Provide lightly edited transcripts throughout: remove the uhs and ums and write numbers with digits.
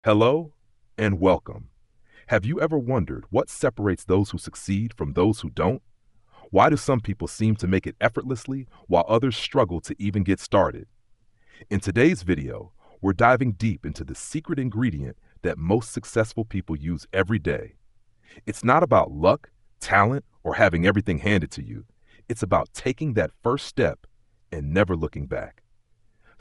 Hello and welcome. Have you ever wondered what separates those who succeed from those who don't? Why do some people seem to make it effortlessly while others struggle to even get started? In today's video, we're diving deep into the secret ingredient that most successful people use every day. It's not about luck, talent, or having everything handed to you. It's about taking that first step and never looking back.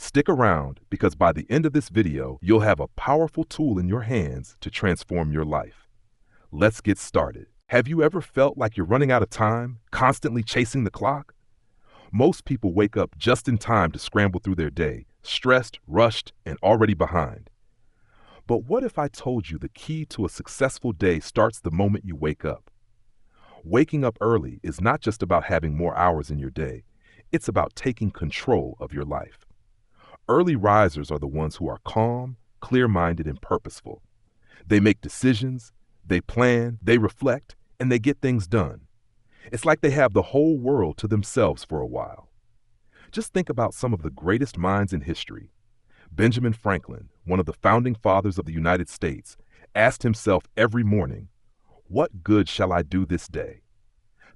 Stick around because by the end of this video, you'll have a powerful tool in your hands to transform your life. Let's get started. Have you ever felt like you're running out of time, constantly chasing the clock? Most people wake up just in time to scramble through their day, stressed, rushed, and already behind. But what if I told you the key to a successful day starts the moment you wake up? Waking up early is not just about having more hours in your day. It's about taking control of your life. Early risers are the ones who are calm, clear-minded, and purposeful. They make decisions, they plan, they reflect, and they get things done. It's like they have the whole world to themselves for a while. Just think about some of the greatest minds in history. Benjamin Franklin, one of the founding fathers of the United States, asked himself every morning, "What good shall I do this day?"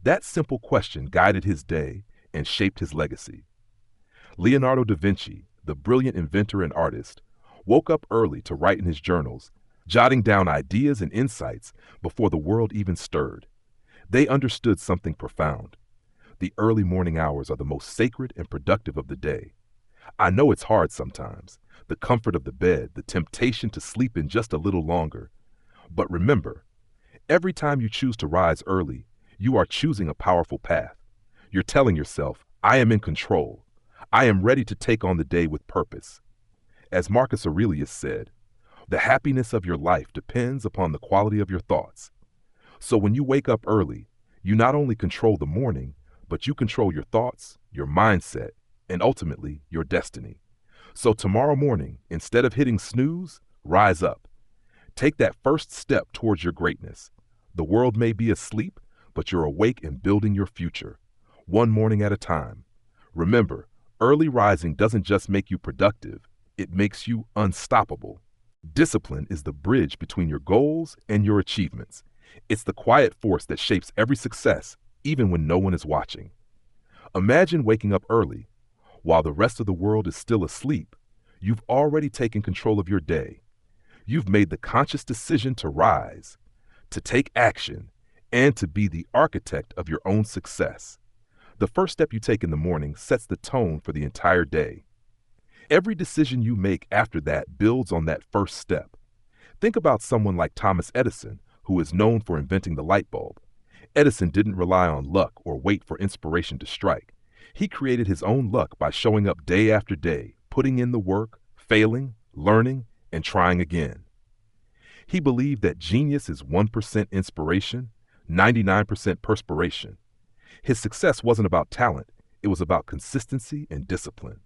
That simple question guided his day and shaped his legacy. Leonardo da Vinci, the brilliant inventor and artist, woke up early to write in his journals, jotting down ideas and insights before the world even stirred. They understood something profound. The early morning hours are the most sacred and productive of the day. I know it's hard sometimes, the comfort of the bed, the temptation to sleep in just a little longer. But remember, every time you choose to rise early, you are choosing a powerful path. You're telling yourself, "I am in control. I am ready to take on the day with purpose." As Marcus Aurelius said, "The happiness of your life depends upon the quality of your thoughts." So when you wake up early, you not only control the morning, but you control your thoughts, your mindset, and ultimately your destiny. So tomorrow morning, instead of hitting snooze, rise up. Take that first step towards your greatness. The world may be asleep, but you're awake and building your future, one morning at a time. Remember, early rising doesn't just make you productive, it makes you unstoppable. Discipline is the bridge between your goals and your achievements. It's the quiet force that shapes every success, even when no one is watching. Imagine waking up early. While the rest of the world is still asleep, you've already taken control of your day. You've made the conscious decision to rise, to take action, and to be the architect of your own success. The first step you take in the morning sets the tone for the entire day. Every decision you make after that builds on that first step. Think about someone like Thomas Edison, who is known for inventing the light bulb. Edison didn't rely on luck or wait for inspiration to strike. He created his own luck by showing up day after day, putting in the work, failing, learning, and trying again. He believed that genius is 1% inspiration, 99% perspiration. His success wasn't about talent, it was about consistency and discipline.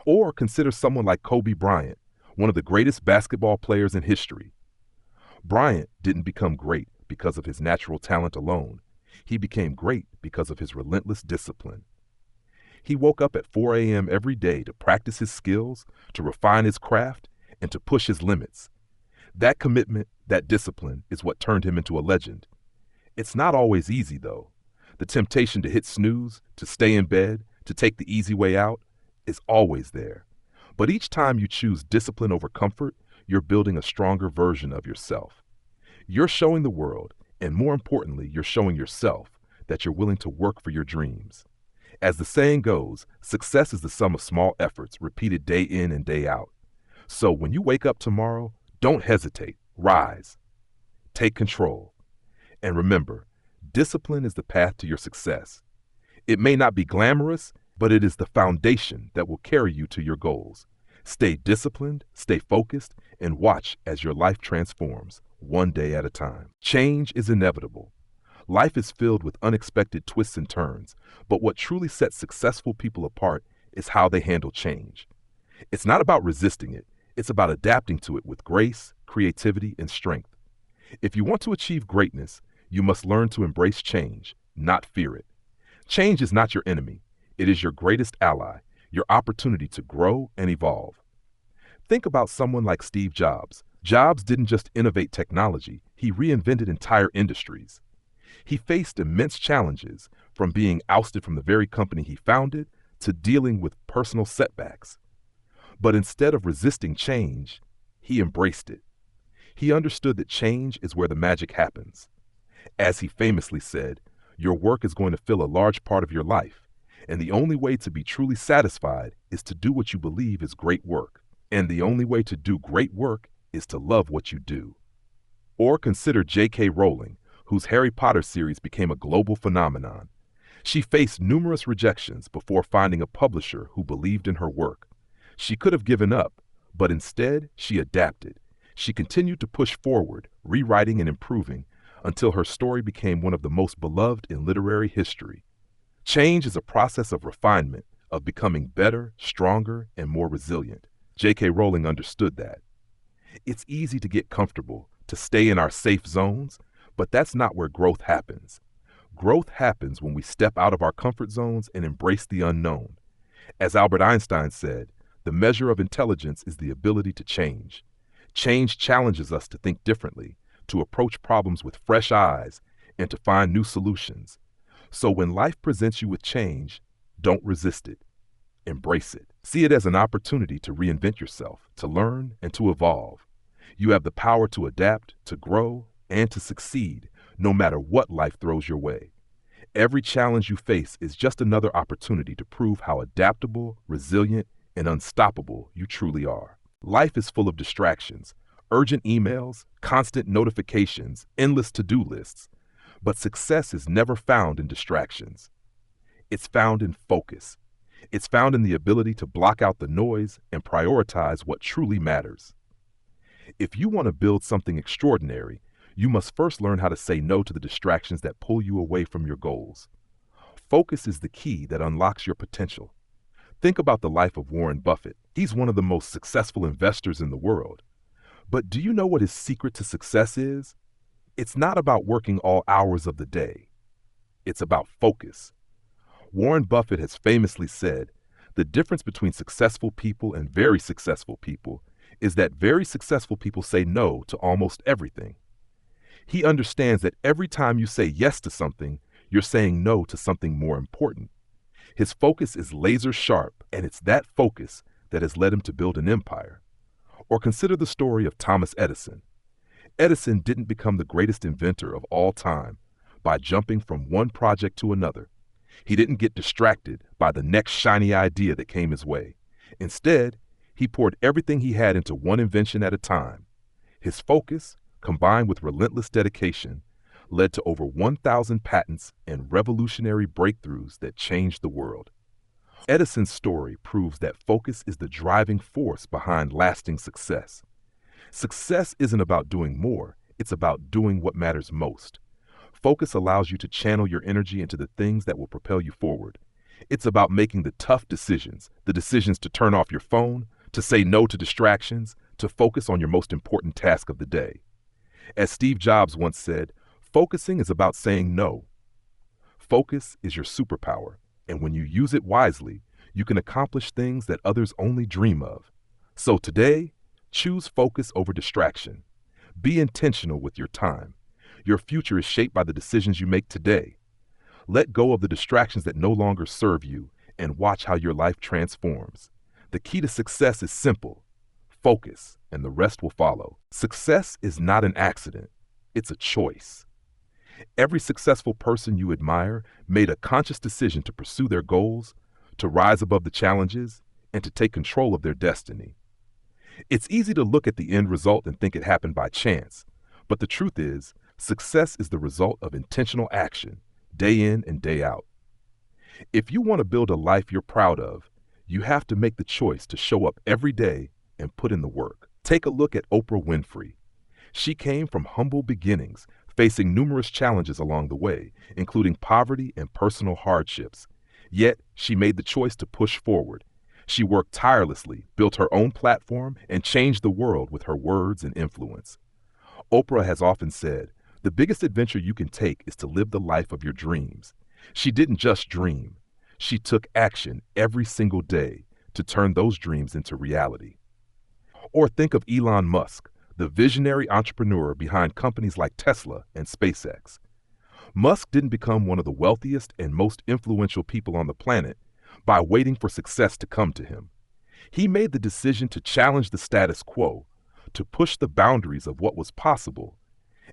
Or consider someone like Kobe Bryant, one of the greatest basketball players in history. Bryant didn't become great because of his natural talent alone. He became great because of his relentless discipline. He woke up at 4 a.m. every day to practice his skills, to refine his craft, and to push his limits. That commitment, that discipline, is what turned him into a legend. It's not always easy, though. The temptation to hit snooze, to stay in bed, to take the easy way out, is always there. But each time you choose discipline over comfort, you're building a stronger version of yourself. You're showing the world, and more importantly, you're showing yourself, that you're willing to work for your dreams. As the saying goes, success is the sum of small efforts repeated day in and day out. So when you wake up tomorrow, don't hesitate, rise. Take control. And remember, discipline is the path to your success. It may not be glamorous, but it is the foundation that will carry you to your goals. Stay disciplined, stay focused, and watch as your life transforms, one day at a time. Change is inevitable. Life is filled with unexpected twists and turns, but what truly sets successful people apart is how they handle change. It's not about resisting it, it's about adapting to it with grace, creativity, and strength. If you want to achieve greatness, you must learn to embrace change, not fear it. Change is not your enemy. It is your greatest ally, your opportunity to grow and evolve. Think about someone like Steve Jobs, Jobs didn't just innovate technology, he reinvented entire industries. He faced immense challenges, from being ousted from the very company he founded to dealing with personal setbacks. But instead of resisting change, he embraced it. He understood that change is where the magic happens. As he famously said, your work is going to fill a large part of your life, and the only way to be truly satisfied is to do what you believe is great work. And the only way to do great work is to love what you do. Or consider J.K. Rowling, whose Harry Potter series became a global phenomenon. She faced numerous rejections before finding a publisher who believed in her work. She could have given up, but instead she adapted. She continued to push forward, rewriting and improving, until her story became one of the most beloved in literary history. Change is a process of refinement, of becoming better, stronger, and more resilient. J.K. Rowling understood that. It's easy to get comfortable, to stay in our safe zones, but that's not where growth happens. Growth happens when we step out of our comfort zones and embrace the unknown. As Albert Einstein said, the measure of intelligence is the ability to change. Change challenges us to think differently, to approach problems with fresh eyes, and to find new solutions. So when life presents you with change, don't resist it. Embrace it. See it as an opportunity to reinvent yourself, to learn, and to evolve. You have the power to adapt, to grow, and to succeed, no matter what life throws your way. Every challenge you face is just another opportunity to prove how adaptable, resilient, and unstoppable you truly are. Life is full of distractions, urgent emails, constant notifications, endless to-do lists. But success is never found in distractions. It's found in focus. It's found in the ability to block out the noise and prioritize what truly matters. If you want to build something extraordinary, you must first learn how to say no to the distractions that pull you away from your goals. Focus is the key that unlocks your potential. Think about the life of Warren Buffett. He's one of the most successful investors in the world. But do you know what his secret to success is? It's not about working all hours of the day. It's about focus. Warren Buffett has famously said, the difference between successful people and very successful people is that very successful people say no to almost everything. He understands that every time you say yes to something, you're saying no to something more important. His focus is laser sharp, and it's that focus that has led him to build an empire. Or consider the story of Thomas Edison. Edison didn't become the greatest inventor of all time by jumping from one project to another. He didn't get distracted by the next shiny idea that came his way. Instead, he poured everything he had into one invention at a time. His focus, combined with relentless dedication, led to over 1,000 patents and revolutionary breakthroughs that changed the world. Edison's story proves that focus is the driving force behind lasting success. Success isn't about doing more, it's about doing what matters most. Focus allows you to channel your energy into the things that will propel you forward. It's about making the tough decisions, the decisions to turn off your phone, to say no to distractions, to focus on your most important task of the day. As Steve Jobs once said, focusing is about saying no. Focus is your superpower, and when you use it wisely, you can accomplish things that others only dream of. So today, choose focus over distraction. Be intentional with your time. Your future is shaped by the decisions you make today. Let go of the distractions that no longer serve you and watch how your life transforms. The key to success is simple. Focus, and the rest will follow. Success is not an accident. It's a choice. Every successful person you admire made a conscious decision to pursue their goals, to rise above the challenges, and to take control of their destiny. It's easy to look at the end result and think it happened by chance, but the truth is, success is the result of intentional action, day in and day out. If you want to build a life you're proud of, you have to make the choice to show up every day and put in the work. Take a look at Oprah Winfrey. She came from humble beginnings, facing numerous challenges along the way, including poverty and personal hardships. Yet, she made the choice to push forward. She worked tirelessly, built her own platform, and changed the world with her words and influence. Oprah has often said, the biggest adventure you can take is to live the life of your dreams. She didn't just dream. She took action every single day to turn those dreams into reality. Or think of Elon Musk, the visionary entrepreneur behind companies like Tesla and SpaceX. Musk didn't become one of the wealthiest and most influential people on the planet by waiting for success to come to him. He made the decision to challenge the status quo, to push the boundaries of what was possible,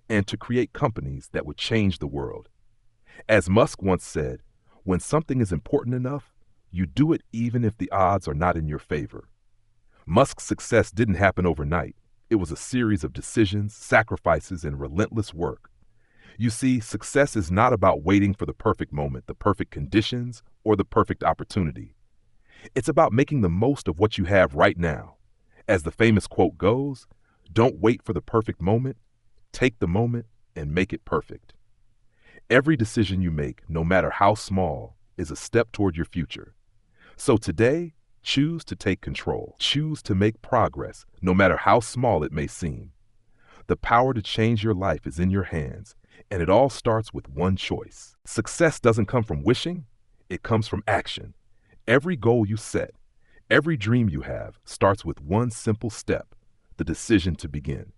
and to create companies that would change the world. As Musk once said, when something is important enough, you do it even if the odds are not in your favor. Musk's success didn't happen overnight. It was a series of decisions, sacrifices, and relentless work. You see, success is not about waiting for the perfect moment, the perfect conditions, or the perfect opportunity. It's about making the most of what you have right now. As the famous quote goes, don't wait for the perfect moment, take the moment and make it perfect. Every decision you make, no matter how small, is a step toward your future. So today, choose to take control. Choose to make progress, no matter how small it may seem. The power to change your life is in your hands, and it all starts with one choice. Success doesn't come from wishing, it comes from action. Every goal you set, every dream you have starts with one simple step, the decision to begin.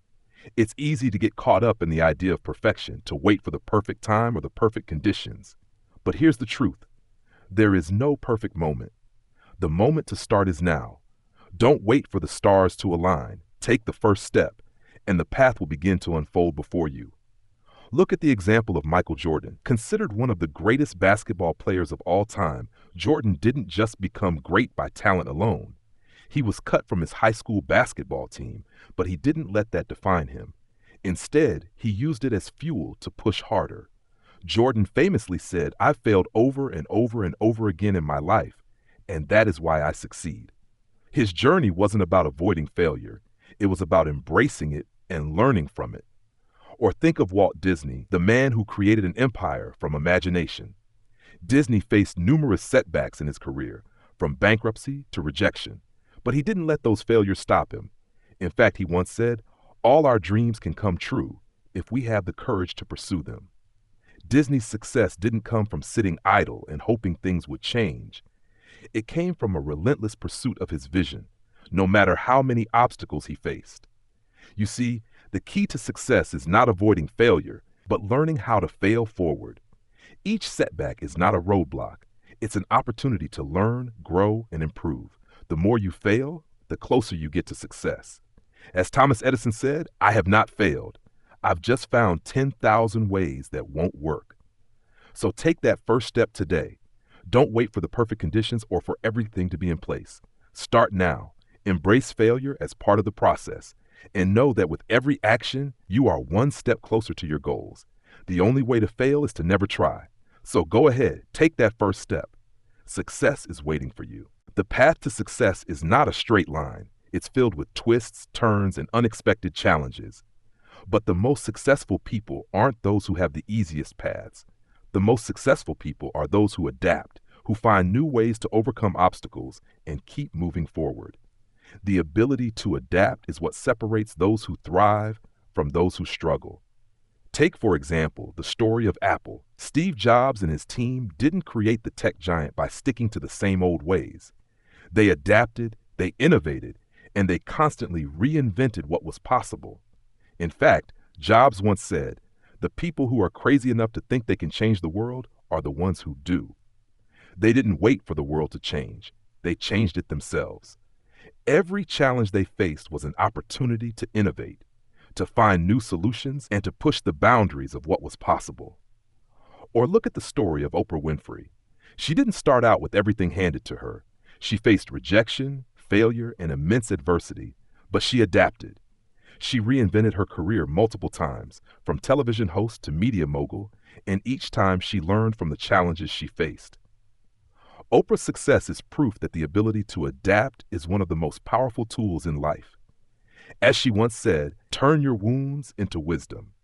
It's easy to get caught up in the idea of perfection, to wait for the perfect time or the perfect conditions. But here's the truth. There is no perfect moment. The moment to start is now. Don't wait for the stars to align. Take the first step, and the path will begin to unfold before you. Look at the example of Michael Jordan. Considered one of the greatest basketball players of all time, Jordan didn't just become great by talent alone. He was cut from his high school basketball team, but he didn't let that define him. Instead, he used it as fuel to push harder. Jordan famously said, "I've failed over and over and over again in my life, and that is why I succeed." His journey wasn't about avoiding failure. It was about embracing it and learning from it. Or think of Walt Disney, the man who created an empire from imagination. Disney faced numerous setbacks in his career, from bankruptcy to rejection, but he didn't let those failures stop him. In fact, he once said, "All our dreams can come true if we have the courage to pursue them." Disney's success didn't come from sitting idle and hoping things would change. It came from a relentless pursuit of his vision, no matter how many obstacles he faced. You see, the key to success is not avoiding failure, but learning how to fail forward. Each setback is not a roadblock. It's an opportunity to learn, grow, and improve. The more you fail, the closer you get to success. As Thomas Edison said, "I have not failed. I've just found 10,000 ways that won't work." So take that first step today. Don't wait for the perfect conditions or for everything to be in place. Start now. Embrace failure as part of the process, and know that with every action, you are one step closer to your goals. The only way to fail is to never try. So go ahead, take that first step. Success is waiting for you. The path to success is not a straight line. It's filled with twists, turns, and unexpected challenges. But the most successful people aren't those who have the easiest paths. The most successful people are those who adapt, who find new ways to overcome obstacles and keep moving forward. The ability to adapt is what separates those who thrive from those who struggle. Take, for example, the story of Apple. Steve Jobs and his team didn't create the tech giant by sticking to the same old ways. They adapted, they innovated, and they constantly reinvented what was possible. In fact, Jobs once said, "The people who are crazy enough to think they can change the world are the ones who do." They didn't wait for the world to change. They changed it themselves. Every challenge they faced was an opportunity to innovate, to find new solutions, and to push the boundaries of what was possible. Or look at the story of Oprah Winfrey. She didn't start out with everything handed to her. She faced rejection, failure, and immense adversity, but she adapted. She reinvented her career multiple times, from television host to media mogul, and each time she learned from the challenges she faced. Oprah's success is proof that the ability to adapt is one of the most powerful tools in life. As she once said, "Turn your wounds into wisdom."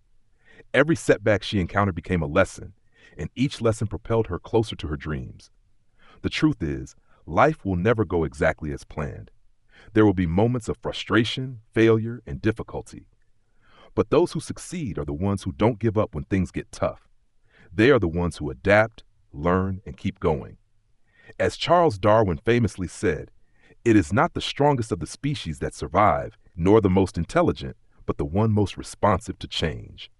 Every setback she encountered became a lesson, and each lesson propelled her closer to her dreams. The truth is, life will never go exactly as planned. There will be moments of frustration, failure, and difficulty. But those who succeed are the ones who don't give up when things get tough. They are the ones who adapt, learn, and keep going. As Charles Darwin famously said, "It is not the strongest of the species that survive, nor the most intelligent, but the one most responsive to change.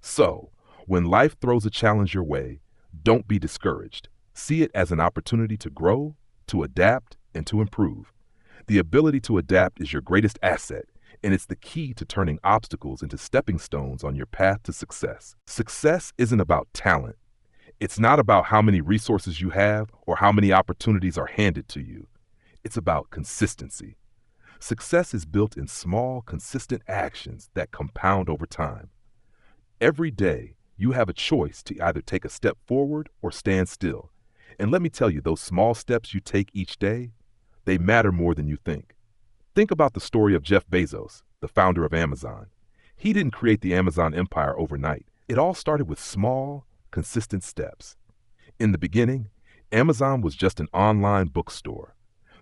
So, when life throws a challenge your way, don't be discouraged. See it as an opportunity to grow, to adapt, and to improve. The ability to adapt is your greatest asset, and it's the key to turning obstacles into stepping stones on your path to success. Success isn't about talent. It's not about how many resources you have or how many opportunities are handed to you. It's about consistency. Success is built in small, consistent actions that compound over time. Every day, you have a choice to either take a step forward or stand still. And let me tell you, those small steps you take each day, they matter more than you think. Think about the story of Jeff Bezos, the founder of Amazon. He didn't create the Amazon empire overnight. It all started with small, consistent steps. In the beginning, Amazon was just an online bookstore.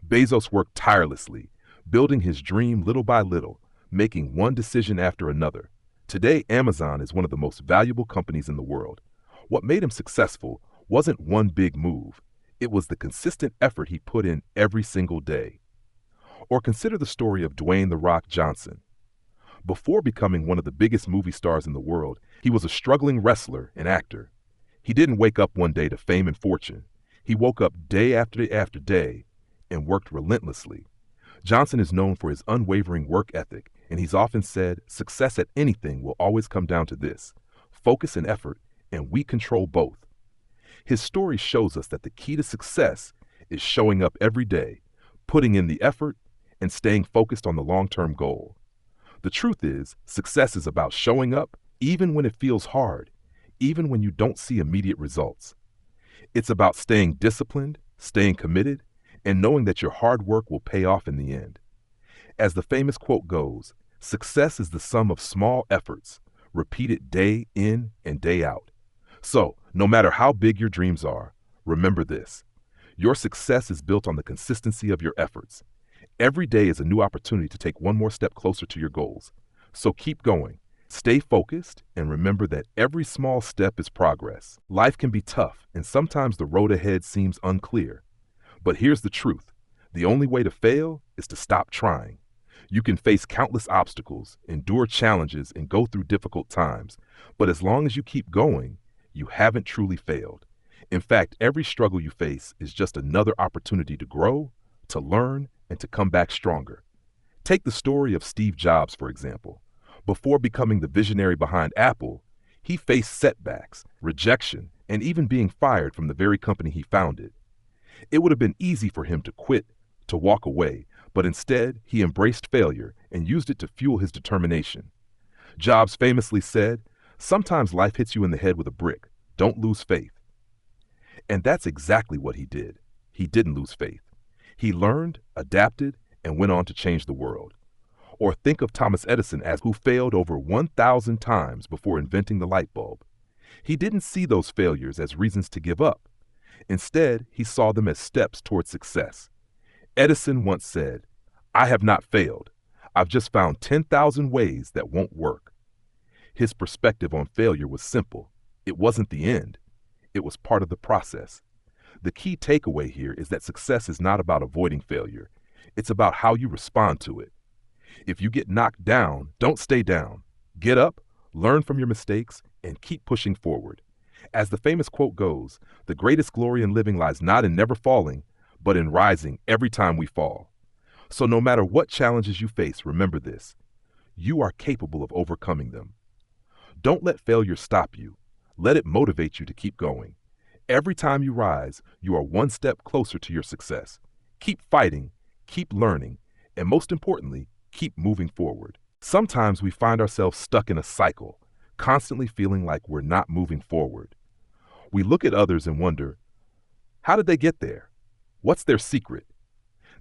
Bezos worked tirelessly, building his dream little by little, making one decision after another. Today, Amazon is one of the most valuable companies in the world. What made him successful wasn't one big move. It was the consistent effort he put in every single day. Or consider the story of Dwayne "The Rock" Johnson. Before becoming one of the biggest movie stars in the world, he was a struggling wrestler and actor. He didn't wake up one day to fame and fortune. He woke up day after day and worked relentlessly. Johnson is known for his unwavering work ethic, and he's often said, success at anything will always come down to this: focus and effort, and we control both. His story shows us that the key to success is showing up every day, putting in the effort, and staying focused on the long-term goal. The truth is, success is about showing up even when it feels hard, even when you don't see immediate results. It's about staying disciplined, staying committed, and knowing that your hard work will pay off in the end. As the famous quote goes, success is the sum of small efforts, repeated day in and day out. So, no matter how big your dreams are, remember this: your success is built on the consistency of your efforts. Every day is a new opportunity to take one more step closer to your goals. So keep going, stay focused, and remember that every small step is progress. Life can be tough, and sometimes the road ahead seems unclear. But here's the truth: the only way to fail is to stop trying. You can face countless obstacles, endure challenges, and go through difficult times. But as long as you keep going, you haven't truly failed. In fact, every struggle you face is just another opportunity to grow, to learn, and to come back stronger. Take the story of Steve Jobs, for example. Before becoming the visionary behind Apple, he faced setbacks, rejection, and even being fired from the very company he founded. It would have been easy for him to quit, to walk away, but instead he embraced failure and used it to fuel his determination. Jobs famously said, "Sometimes life hits you in the head with a brick. Don't lose faith." And that's exactly what he did. He didn't lose faith. He learned, adapted, and went on to change the world. Or think of Thomas Edison, who failed over 1,000 times before inventing the light bulb. He didn't see those failures as reasons to give up. Instead, he saw them as steps toward success. Edison once said, "I have not failed. I've just found 10,000 ways that won't work." His perspective on failure was simple. It wasn't the end. It was part of the process. The key takeaway here is that success is not about avoiding failure. It's about how you respond to it. If you get knocked down, don't stay down. Get up, learn from your mistakes, and keep pushing forward. As the famous quote goes, the greatest glory in living lies not in never falling, but in rising every time we fall. So no matter what challenges you face, remember this: you are capable of overcoming them. Don't let failure stop you. Let it motivate you to keep going. Every time you rise, you are one step closer to your success. Keep fighting, keep learning, and most importantly, keep moving forward. Sometimes we find ourselves stuck in a cycle, constantly feeling like we're not moving forward. We look at others and wonder, how did they get there? What's their secret?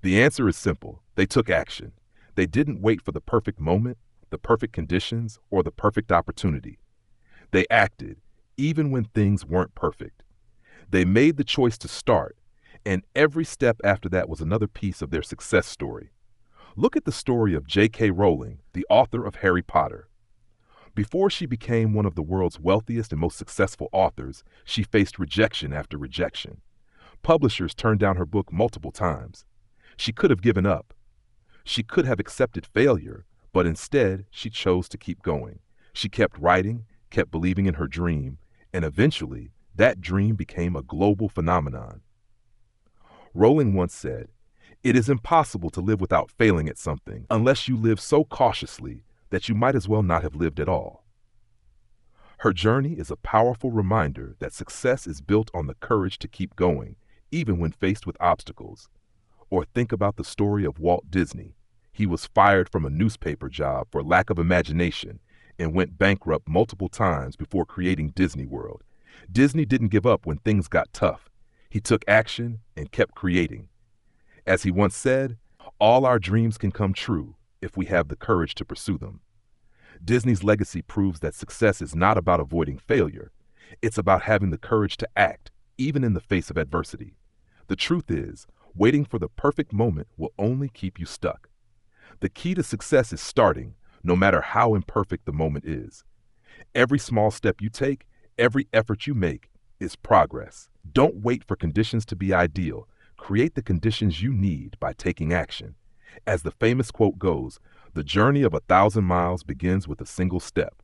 The answer is simple. They took action. They didn't wait for the perfect moment, the perfect conditions, or the perfect opportunity. They acted, even when things weren't perfect. They made the choice to start, and every step after that was another piece of their success story. Look at the story of J.K. Rowling, the author of Harry Potter. Before she became one of the world's wealthiest and most successful authors, she faced rejection after rejection. Publishers turned down her book multiple times. She could have given up. She could have accepted failure, But instead, she chose to keep going. She kept writing, kept believing in her dream, and eventually, that dream became a global phenomenon. Rowling once said, "It is impossible to live without failing at something unless you live so cautiously that you might as well not have lived at all." Her journey is a powerful reminder that success is built on the courage to keep going, even when faced with obstacles. Or think about the story of Walt Disney. He was fired from a newspaper job for lack of imagination and went bankrupt multiple times before creating Disney World. Disney didn't give up when things got tough. He took action and kept creating. As he once said, all our dreams can come true if we have the courage to pursue them. Disney's legacy proves that success is not about avoiding failure. It's about having the courage to act, even in the face of adversity. The truth is, waiting for the perfect moment will only keep you stuck. The key to success is starting, no matter how imperfect the moment is. Every small step you take, every effort you make, is progress. Don't wait for conditions to be ideal. Create the conditions you need by taking action. As the famous quote goes, the journey of 1,000 miles begins with a single step.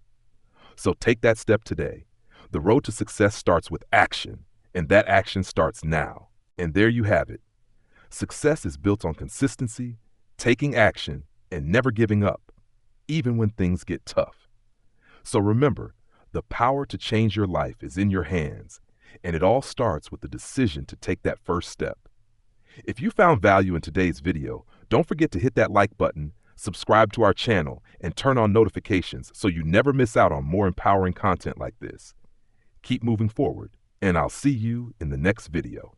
So take that step today. The road to success starts with action, and that action starts now. And there you have it. Success is built on consistency, taking action, and never giving up, even when things get tough. So remember, the power to change your life is in your hands, and it all starts with the decision to take that first step. If you found value in today's video, don't forget to hit that like button, subscribe to our channel, and turn on notifications so you never miss out on more empowering content like this. Keep moving forward, and I'll see you in the next video.